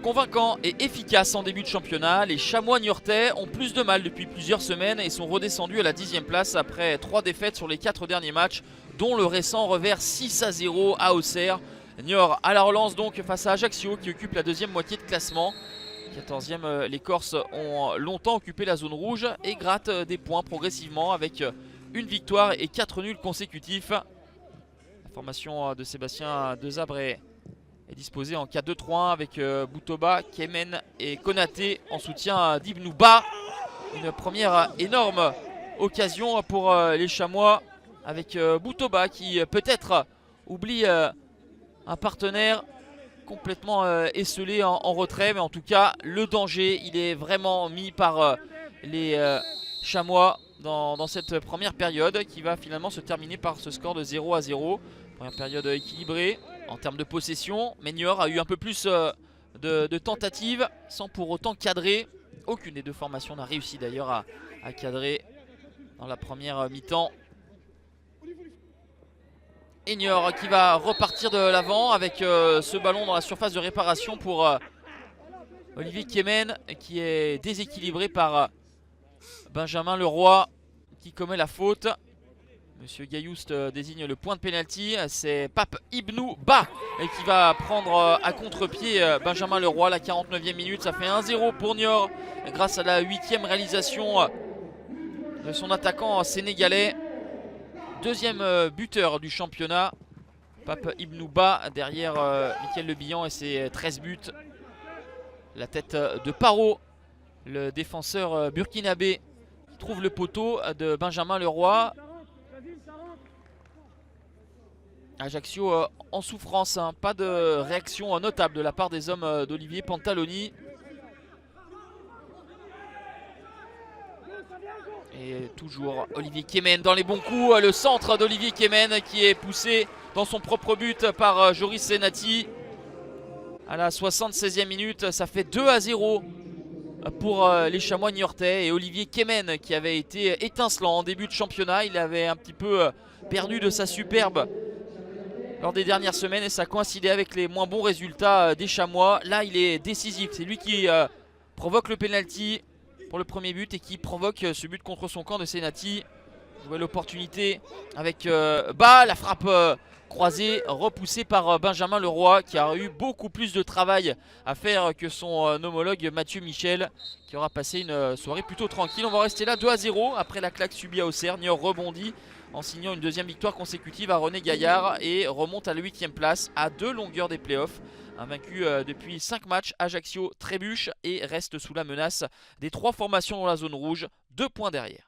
Convaincants et efficaces en début de championnat, les Chamois niortais ont plus de mal depuis plusieurs semaines et sont redescendus à la 10e place après 3 défaites sur les 4 derniers matchs, dont le récent revers 6-0 à Auxerre. Niort à la relance donc face à Ajaccio qui occupe la deuxième moitié de classement. 14e, les Corses ont longtemps occupé la zone rouge et grattent des points progressivement avec une victoire et 4 nuls consécutifs. La formation de Sébastien Desabre est disposée en 4-2-3-1 avec Boutoba, Kemen et Konaté en soutien d'Ibnou Ba. Une première énorme occasion pour les Chamois avec Boutoba qui peut-être oublie un partenaire complètement esselé en retrait, mais en tout cas le danger il est vraiment mis par les Chamois dans cette première période qui va finalement se terminer par ce score de 0-0. Première période équilibrée en termes de possession, mais Niort a eu un peu plus de tentatives sans pour autant cadrer. Aucune des deux formations n'a réussi d'ailleurs à cadrer dans la première mi-temps. Et Niort qui va repartir de l'avant avec ce ballon dans la surface de réparation pour Olivier Kemen qui est déséquilibré par Benjamin Leroy qui commet la faute. Monsieur Gayoust désigne le point de pénalty. C'est Pape Ibnou Ba qui va prendre à contre-pied Benjamin Leroy. La 49e minute, ça fait 1-0 pour Niort grâce à la 8e réalisation de son attaquant sénégalais. Deuxième buteur du championnat, Pape Ibnou Ba derrière Mickaël Le Bihan et ses 13 buts. La tête de Paro, le défenseur burkinabé qui trouve le poteau de Benjamin Leroy. Ajaccio en souffrance, hein. Pas de réaction notable de la part des hommes d'Olivier Pantaloni. Et toujours Olivier Kemen dans les bons coups. Le centre d'Olivier Kemen qui est poussé dans son propre but par Joris Senati. À la 76e minute, ça fait 2-0 pour les Chamois niortais. Et Olivier Kemen qui avait été étincelant en début de championnat. Il avait un petit peu perdu de sa superbe lors des dernières semaines et ça coïncidait avec les moins bons résultats des Chamois. Là il est décisif, c'est lui qui provoque le penalty pour le premier but et qui provoque ce but contre son camp de Senati. Nouvelle opportunité avec Ba, la frappe croisée, repoussée par Benjamin Leroy qui a eu beaucoup plus de travail à faire que son homologue Mathieu Michel qui aura passé une soirée plutôt tranquille. On va rester là 2-0 après la claque subie à Auxerre. Niort rebondit en signant une deuxième victoire consécutive à René Gaillard et remonte à la 8e place à 2 longueurs des playoffs. Invaincu depuis 5 matchs, Ajaccio trébuche et reste sous la menace des 3 formations dans la zone rouge, 2 points derrière.